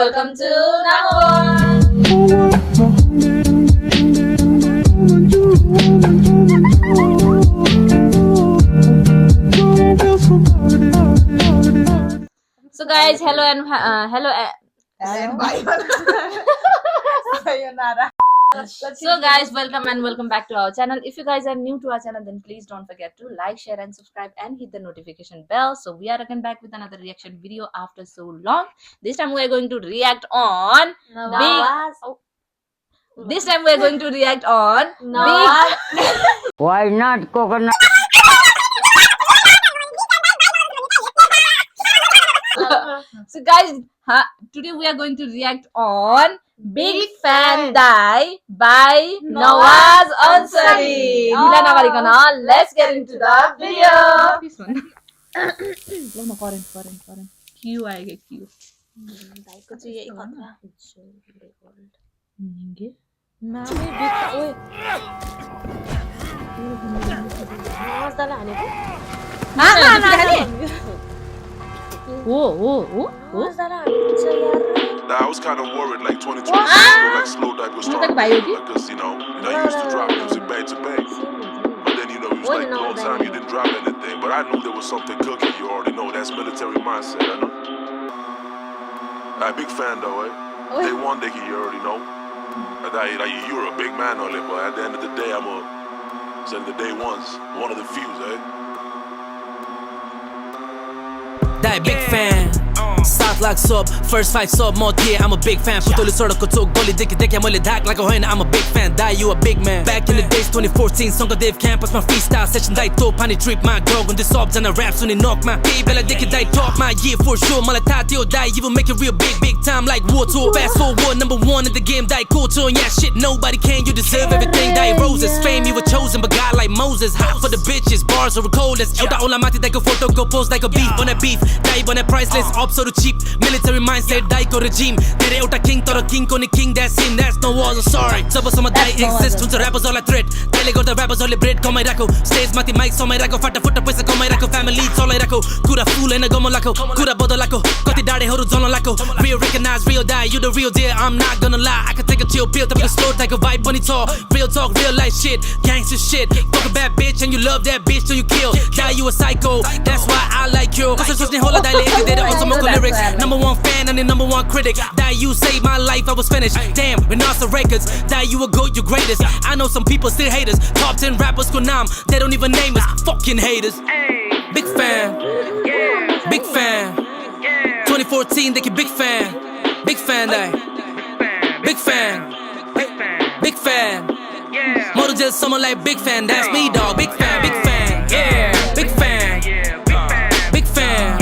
welcome to Number One. So guys, hello and So guys, welcome back to our channel. If you guys are new to our channel, then please don't forget to like, share and subscribe and hit the notification bell. So we are again back with another reaction video after so long. This time we are going to react on This time we are going to react on Why not coconut? So guys, today we are going to react on Big Fan Die by Nawaz Ansari. Let's get into the video. This one. Foreign. Q आएगा Q. को चाहिँ यही खतरा निंगे. मामे बिक ओए मजाले हानेको मजाले हानेको छ यार I was kind of worried, like 2026 was like slow dive was starting. Because you used to drop music back to back, but then it was like long time you didn't drop anything. But I knew there was something cooking. You already know that's military mindset. I know. Big fan though, eh? Day one, you already know. You're a big man on it, but at the end of the day, I'm the day ones, one of the few, eh? That big fan. Start like sub, first 5 sub, more yeah, I'm a big fan. Putoli soroko to goli deke mole dak like a hoina, I'm a big fan. Die, you a big man. Back in the days 2014, Songa Dave Campus, my freestyle session die to pani trip my girl on the subs and the raps on the knock my bella deke die top my year for sure. Malatati die, you will make it real big time like water. Fast forward, number one in the game, die culture. Yeah, shit, nobody can, you deserve everything. Die roses, fame, you were chosen, but God like Moses. Hot for the bitches, bars are coldest. Elda olamati like a photo, go post like a beef on that beef. Die on that priceless, up so cheap. Military mindset, die regime. Tere euta king, tara king ko ni king, that's him, that's no walls, I'm sorry. Jabasama die exist, huncha rappers all a threat. Daile garda rappers all bread kamai rako. Stage mati mic samai rako, fata paisa kamai rako. Family chalai rako, kura fool haina gama lako, kura badalako. Kati dade haru jana lako. Real recognize, real die, you the real deal. I'm not gonna lie, I can take a chill pill, tapiko slow like a vibe bunny talk. Real talk, real life shit, gangster shit. Fuck a bad bitch and you love that bitch till you kill. Die, you a psycho, that's why I like you. Cause it's just hola daile ek did on some lyrics. Number one fan and the number one critic. Die, you saved my life, I was finished. Damn, Renasa Records. Die, you a goat, you greatest. I know some people still hate us. Top 10 rappers Konam, they don't even name us. Fucking haters. Big fan. Big fan. 2014, they get big fan. Big fan, die. Big fan. Big fan. Model just someone like big fan. That's me, dog. Big fan. Big fan. Yeah. Big fan. Big fan.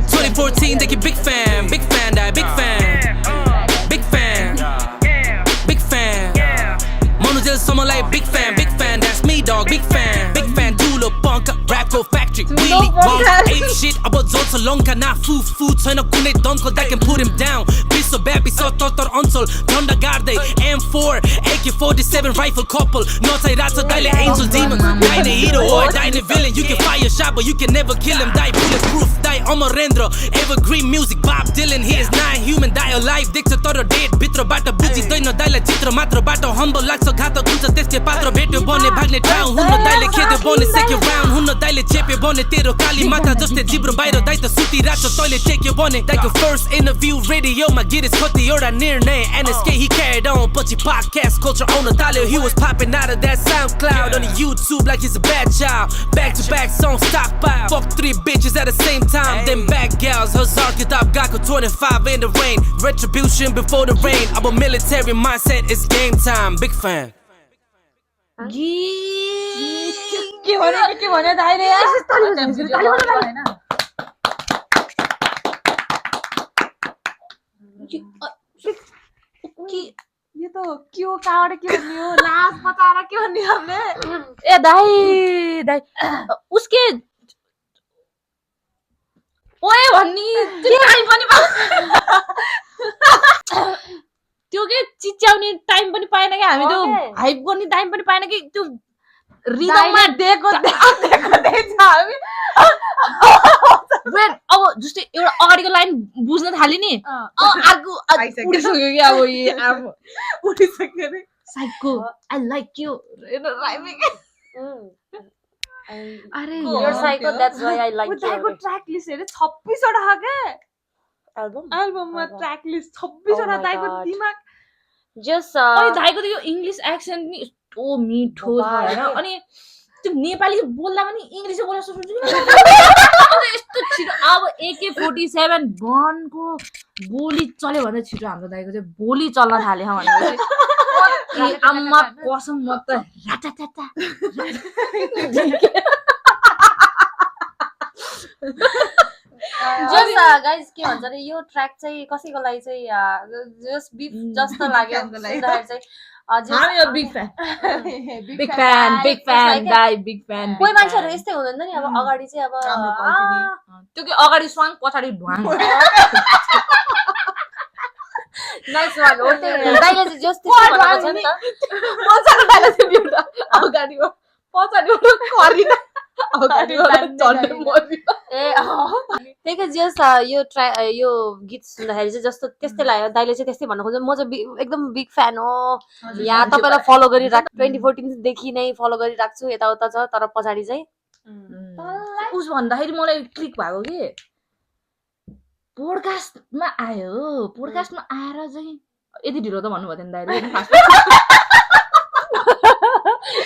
2014, they get big fan, die, big fan, big fan, big fan. Mono just someone like big fan, that's me, dog, big fan, Dula Bunka, Rapco Factory, Wheelie, Wong, ape shit, about Zolta Lonka, na food, Tana Kune Donko, that can put him down. Be so bad, be so Totor Onsol, Tonda Garde, M4, AK-47 rifle couple, Notai Rata, Dile Angel Demons, Dine Hero or Dine Villain, you can fire a shot, but you can never kill him, die bulletproof, die Amarendra, evergreen music, Bob Dylan, he is not human, die alive, dictator dead, bitro bata, bujis, doino dile, chitro matro bata, humble, lakso gata, kuncha, teste patro, betio bone, bagne town, huno dile, kede bone, second round, huno dile, chepe bone, tero, kali mata, just a jibro, bairo, daita, suti, racho, toilet, take your bone, like your first interview, radio, my get his koti, or a near name, NSK, he carried on, Punchy podcast, culture owner, Dale, he was popping out of that SoundCloud, on the YouTube, like he's a bad child, back-to-back song, stockpile, fuck 3 bitches at the same time, then back gals, Hazar, Kitab, Gako, 25 in the rain, retribution before the rain, I'm a military mindset, it's game time, big fan. के भन्यो दाइले यार ये तो क्यों कावड़ के भन्ने हो लास बचाएर के भन्ने हमले ए दाइ उसके ओए भन्नी टाइम पनि त्यो के चिच्याउने टाइम पनि पाएन के हामी त्यो हाइप गर्ने टाइम पनि पाएन कि त्यो रिदममा देखो छ हामी वेट अब जस्तै एउटा अगाडिको लाइन बुझ्न थाल्यो नि अर्को आइसक्यो। उडिसक्यो कि अब अब उठिसक्यो रे साइको आई लाइक यु अरे You're psycho, that's why I like दाइको you. Track list हेरे 26 वटा छ के Album? एल्बममा Oh, ट्र्याक लिस्ट 26 वटा my दाइको God. दिमाग Just अनि दाइको त यो इङ्ग्लिस एक्सेन्ट नि यस्तो मिठो छ हैन अनि त्यो नेपाली बोल्दा पनि इङ्ग्लिसै बोल्न सक्छु यस्तो छिटो अब AK47 गनको गोली चल्यो भने छिटो हाम्रो दाइको चाहिँ बोली चल्न थाल्यो भनेपछि ए आम्मा कसम म त राटाटाटा just guys के भन्छ रे यो ट्र्याक चाहिँ कसैको लागि चाहिँ जस्ट बिफ जस्तो लाग्यो सुन्दाखेरि चाहिँ हामी यो बिग फ्यान बिग फ्यान दाइ बिग फ्यान कोही मान्छेहरू यस्तै हुँदैन नि अब अगाडि चाहिँ अब त्यो कि अगाडि स्वाङ पछाडि ढुवाङ नाइस वान हो दाइले चाहिँ जस्ट त्यस्तो भनेको छ नि त पछाडि डाले थियो एउटा अगाडि पछाडि गरिन अगाडि झन्डै मरियो ए त्यही कि जस्ट यो गीत सुन्दाखेरि चाहिँ जस्तो त्यस्तै लाग्यो दाइले चाहिँ त्यस्तै भन्नु खोज्छ म चाहिँ एकदम बिग फ्यान हो यहाँ तपाईँलाई फलो गरिराख 2014 देखि नै फलो गरिराख्छु यताउता छ तर पछाडि चाहिँ उस भन्दाखेरि मलाई क्लिक भएको कि पोडकास्टमा आयो पोडकास्टमा आएर चाहिँ यति ढिलो त भन्नुभएको थियो नि दाइले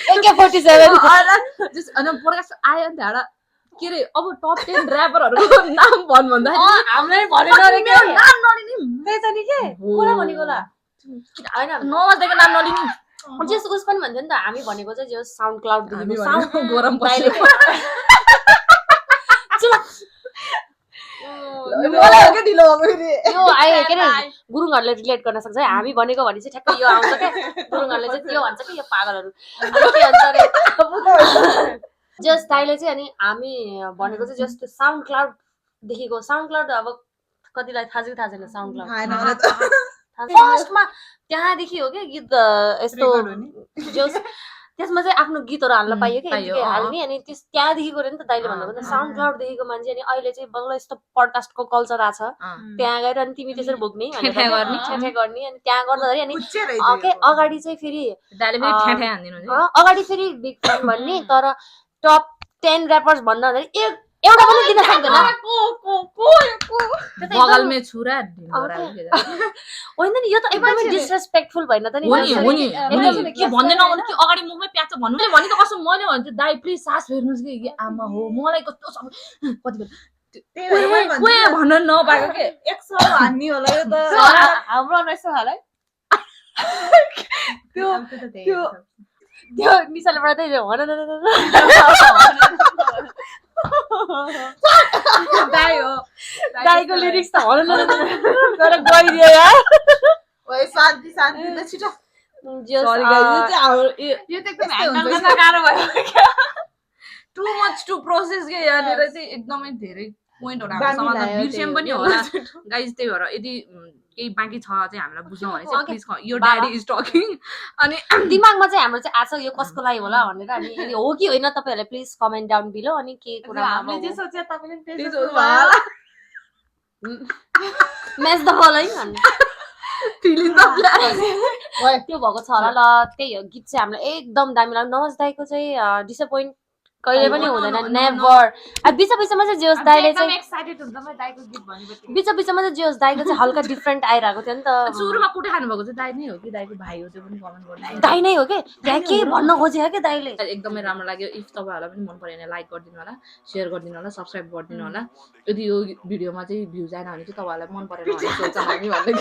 AK47 अनि पोडकास्ट आयो नि त्यहाँबाट के अरे अब टप 10 ऱ्यापरहरूको नाम भन् भन्दाखेरि हामीलाई भनेन रे के नाम नलिने त्यही त नि के कुरा भनेको होला हैन नमस्तेको नाम नलिने जस उस पनि भन्थ्यो नि त हामी भनेको चाहिँ जो साउन्ड क्लाउड देखिको साउन्ड साउन्ड गरम दाइले मलाई के ढिलो भयो नि यो आए के रे गुरुङहरुले रिलेट गर्न सक्छ है हामी भनेको भने चाहिँ ठ्याक्कै यो आउँछ के गुरुङहरुले चाहिँ त्यो भन्छ कि यो पागलहरु अनि के भन्छ रे जस्ट दाइले चाहिँ अनि हामी भनेको चाहिँ जस्ट साउन्ड क्लाउड देखिको साउन्ड क्लाउड अब कतिलाई थाहा छैन साउन्ड क्लाउड फर्स्टमा त्यहाँदेखि हो के गीत यस्तो जस त्यसमा चाहिँ आफ्नो गीतहरु हाल्न पाइयो के हाल्ने अनि त्यहाँदेखि गरे नि त दाइले भन्नुभयो नि साउन्ड क्लाउड देखिको मान्छे अनि अहिले चाहिँ बल्ल यस्तो पडकास्टको कल्चर आछ त्यहाँ गएर अनि तिमी त्यसरी भोग्ने भनेर ठ्याठ्या गर्ने अनि त्यहाँ गर्दाखेरि अनि के अगाडि चाहिँ फेरि दाइले पनि ठ्याठ्या हान्दिनु नि अगाडि फेरि बिग फ्यान भन्ने तर टप 10 र्यापर्स भन्न एउटा पनि दिन सक्दैन बगलमै छुरा होइन नि यो त एकदमै डिसरेस्पेक्टफुल भएन त नि हो नि के भन्दैन भने कि अगाडि मुखमै प्याच भन्नु मैले भनेको कस्तो मैले भन्छु दाइ प्लिज सास फेर्नुस् कि आमा हो मलाई कस्तो कति बेला कोही भन्न नपाएको के 100 हान्नी होला यो त हाम्रो नयस्तो होला त्यो त्यो निसाले बडा त्यही भन दाइ हो दाइको लिरिक्स त भन तर गइदियो यार ओए शान्ति शान्ति ल छिटो सरी गाइस यो चाहिँ हाम्रो यो त एकदम ह्यान्डल गर्न गाह्रो भयो टु मच टु प्रोसेस के यहाँनिर चाहिँ एकदमै धेरै पोइन्टहरु हाम्रो समाजमा बिर्स्यम पनि होला गाइस त्यही भएर यदि केही बाँकी छ चाहिँ हामीलाई बुझ्नु भने चाहिँ प्लिज यो ड्याडी इज टकिङ अनि दिमागमा चाहिँ हाम्रो चाहिँ आज यो कसको लागि होला भनेर अनि यदि हो कि होइन तपाईहरुले प्लिज कमेन्ट डाउन बिलो अनि के कुरा हामीले जे सोचे तपाईले त्यही त्यो सोच्नु भयो म्याच द फलोइङ भन्ने फिलिङ द त्यो भएको छ होला ल त्यही हो गीत चाहिँ हामीलाई एकदम दामी लाग्यो नवाज दाइको चाहिँ डिसअपोइन्ट कहिले पनि हुँदैन नेभर अब बिच बिचमा चाहिँ जोस दाइले चाहिँ एक्साइटेड हुन्छ म दाइको गीत भनेपछि बिच बिचमा चाहिँ जोस दाइको चाहिँ हल्का डिफरेन्ट आइरहेको थियो नि त सुरुमा कुटे खानु भएको चाहिँ दाइ नै हो कि दाइको भाइ हो त्यो पनि कमेन्ट गर्नु दाइ नै हो के त्यहाँ के भन्न खोजेको के दाइले एकदमै राम्रो लाग्यो इफ तपाईहरुलाई पनि मन पर्यो भने लाइक गरिदिनु होला शेयर गरिदिनु होला सब्स्क्राइब गरिदिनु होला यदि यो भिडियोमा चाहिँ भ्युज आएन भने चाहिँ तपाईहरुलाई मन परेन भने सोच्छ हामी भन्दै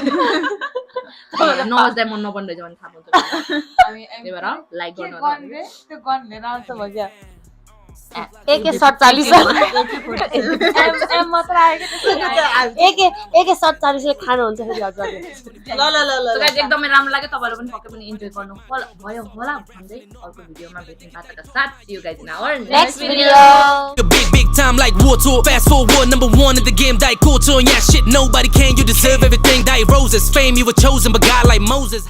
नवाज दाइ मन नपर्ने रहेछ भने थाहा हुन्छ हामी त्यही भएर लाइक गर्नु होला गन रे त्यो गन लिएर आउँछ भग्या AK47 एम मात्र आयो के AK47 ले खानुहुन्छ फेरि हजुरले ल गाइस एकदमै राम्रो लाग्यो तपाईहरु पनि पक्कै पनि इन्जोय गर्नु भयो होला भन्दै अर्को भिडियोमा भेट्ने बाचाका साथ see you guys in our next video Big time like war tour. Fast forward, number 1 in the game, die culture. Yeah, shit, nobody can. You deserve everything. Die roses, fame, you were chosen, but God like Moses.